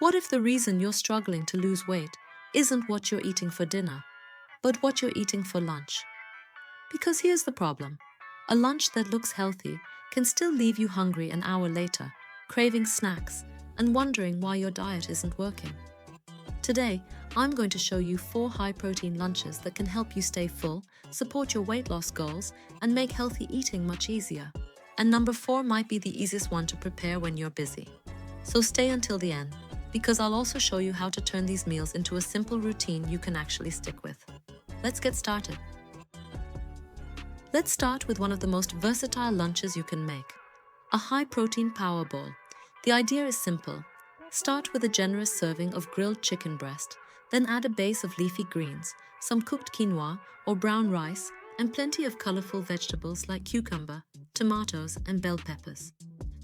What if the reason you're struggling to lose weight isn't what you're eating for dinner, but what you're eating for lunch? Because here's the problem. A lunch that looks healthy can still leave you hungry an hour later, craving snacks and wondering why your diet isn't working. Today, I'm going to show you 4 high-protein lunches that can help you stay full, support your weight loss goals, and make healthy eating much easier. And number 4 might be the easiest one to prepare when you're busy. So stay until the end, because I'll also show you how to turn these meals into a simple routine you can actually stick with. Let's get started. Let's start with one of the most versatile lunches you can make: a high-protein power bowl. The idea is simple. Start with a generous serving of grilled chicken breast, then add a base of leafy greens, some cooked quinoa or brown rice, and plenty of colorful vegetables like cucumber, tomatoes, and bell peppers.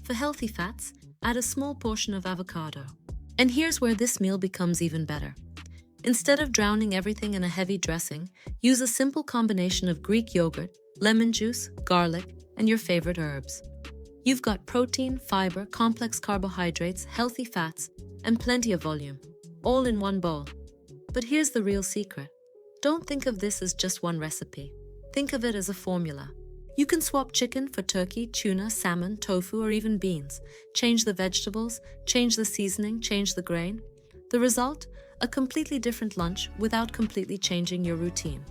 For healthy fats, add a small portion of avocado. And here's where this meal becomes even better. Instead of drowning everything in a heavy dressing, use a simple combination of Greek yogurt, lemon juice, garlic, and your favorite herbs. You've got protein, fiber, complex carbohydrates, healthy fats, and plenty of volume, all in one bowl. But here's the real secret. Don't think of this as just one recipe. Think of it as a formula. You can swap chicken for turkey, tuna, salmon, tofu, or even beans. Change the vegetables, change the seasoning, change the grain. The result? A completely different lunch without completely changing your routine.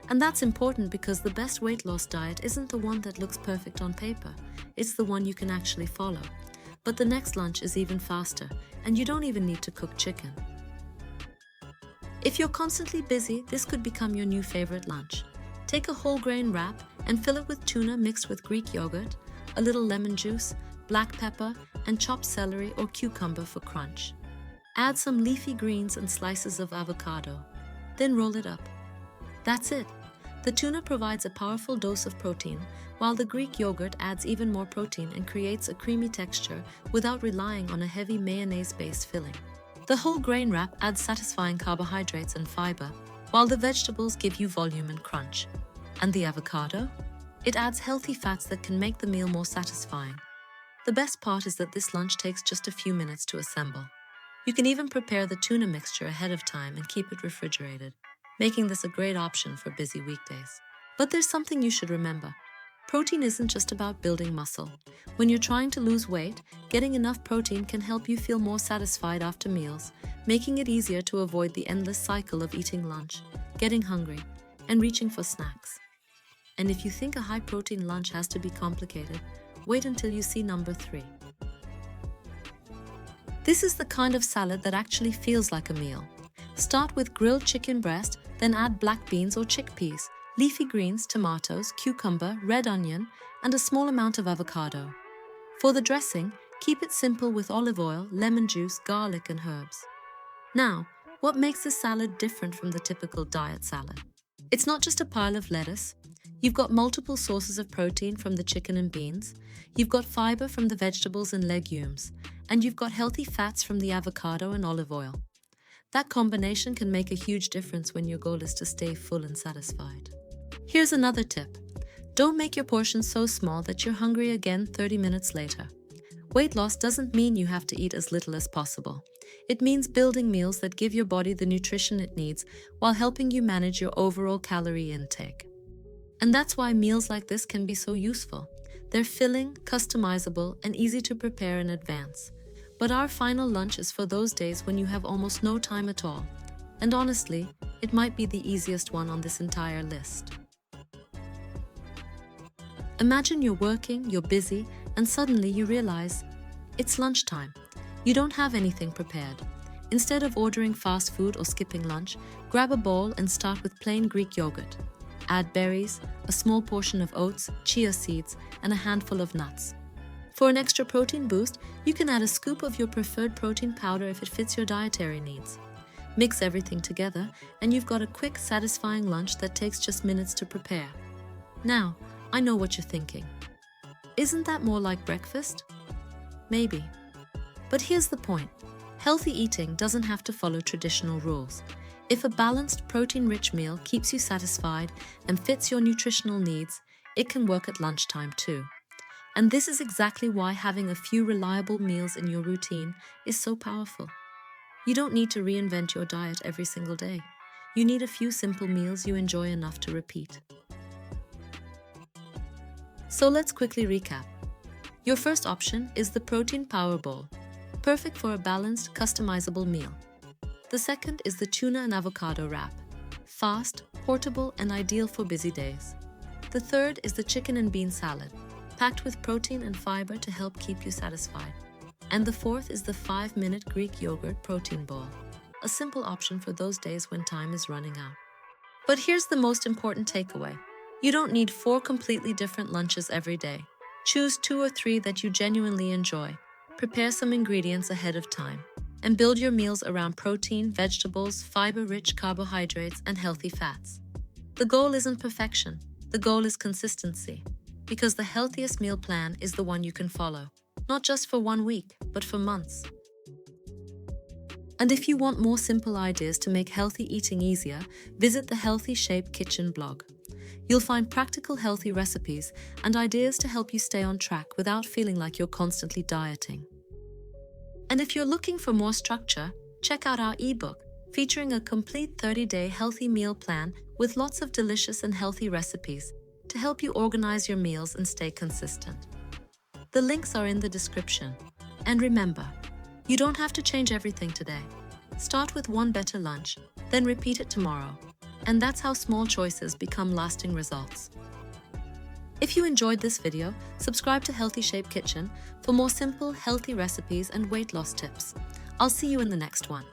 And that's important because the best weight loss diet isn't the one that looks perfect on paper. It's the one you can actually follow. But the next lunch is even faster, and you don't even need to cook chicken. If you're constantly busy, this could become your new favorite lunch. Take a whole grain wrap and fill it with tuna mixed with Greek yogurt, a little lemon juice, black pepper, and chopped celery or cucumber for crunch. Add some leafy greens and slices of avocado. Then roll it up. That's it. The tuna provides a powerful dose of protein, while the Greek yogurt adds even more protein and creates a creamy texture without relying on a heavy mayonnaise-based filling. The whole grain wrap adds satisfying carbohydrates and fiber, while the vegetables give you volume and crunch. And the avocado? It adds healthy fats that can make the meal more satisfying. The best part is that this lunch takes just a few minutes to assemble. You can even prepare the tuna mixture ahead of time and keep it refrigerated, making this a great option for busy weekdays. But there's something you should remember. Protein isn't just about building muscle. When you're trying to lose weight, getting enough protein can help you feel more satisfied after meals, making it easier to avoid the endless cycle of eating lunch, getting hungry, and reaching for snacks. And if you think a high-protein lunch has to be complicated, wait until you see number 3. This is the kind of salad that actually feels like a meal. Start with grilled chicken breast, then add black beans or chickpeas, leafy greens, tomatoes, cucumber, red onion, and a small amount of avocado. For the dressing, keep it simple with olive oil, lemon juice, garlic, and herbs. Now, what makes this salad different from the typical diet salad? It's not just a pile of lettuce. You've got multiple sources of protein from the chicken and beans, you've got fiber from the vegetables and legumes, and you've got healthy fats from the avocado and olive oil. That combination can make a huge difference when your goal is to stay full and satisfied. Here's another tip. Don't make your portions so small that you're hungry again 30 minutes later. Weight loss doesn't mean you have to eat as little as possible. It means building meals that give your body the nutrition it needs while helping you manage your overall calorie intake. And that's why meals like this can be so useful. They're filling, customizable, and easy to prepare in advance. But our final lunch is for those days when you have almost no time at all. And honestly, it might be the easiest one on this entire list. Imagine you're working, you're busy, and suddenly you realize it's lunchtime. You don't have anything prepared. Instead of ordering fast food or skipping lunch, grab a bowl and start with plain Greek yogurt. Add berries, a small portion of oats, chia seeds, and a handful of nuts. For an extra protein boost, you can add a scoop of your preferred protein powder if it fits your dietary needs. Mix everything together, and you've got a quick, satisfying lunch that takes just minutes to prepare. Now, I know what you're thinking. Isn't that more like breakfast? Maybe. But here's the point. Healthy eating doesn't have to follow traditional rules. If a balanced, protein-rich meal keeps you satisfied and fits your nutritional needs, it can work at lunchtime too. And this is exactly why having a few reliable meals in your routine is so powerful. You don't need to reinvent your diet every single day. You need a few simple meals you enjoy enough to repeat. So let's quickly recap. Your first option is the Protein Power Bowl, perfect for a balanced, customizable meal. The second is the Tuna and Avocado Wrap, fast, portable, and ideal for busy days. The third is the Chicken and Bean Salad, packed with protein and fiber to help keep you satisfied. And the fourth is the 5-minute Greek yogurt protein bowl, a simple option for those days when time is running out. But here's the most important takeaway. You don't need 4 completely different lunches every day. Choose 2 or 3 that you genuinely enjoy. Prepare some ingredients ahead of time, and build your meals around protein, vegetables, fiber-rich carbohydrates, and healthy fats. The goal isn't perfection. The goal is consistency, because the healthiest meal plan is the one you can follow, not just for 1 week, but for months. And if you want more simple ideas to make healthy eating easier, visit the Healthy Shape Kitchen blog. You'll find practical healthy recipes and ideas to help you stay on track without feeling like you're constantly dieting. And if you're looking for more structure, check out our ebook featuring a complete 30-day healthy meal plan with lots of delicious and healthy recipes to help you organize your meals and stay consistent. The links are in the description. And remember, you don't have to change everything today. Start with one better lunch, then repeat it tomorrow. And that's how small choices become lasting results. If you enjoyed this video, subscribe to Healthy Shape Kitchen for more simple, healthy recipes and weight loss tips. I'll see you in the next one.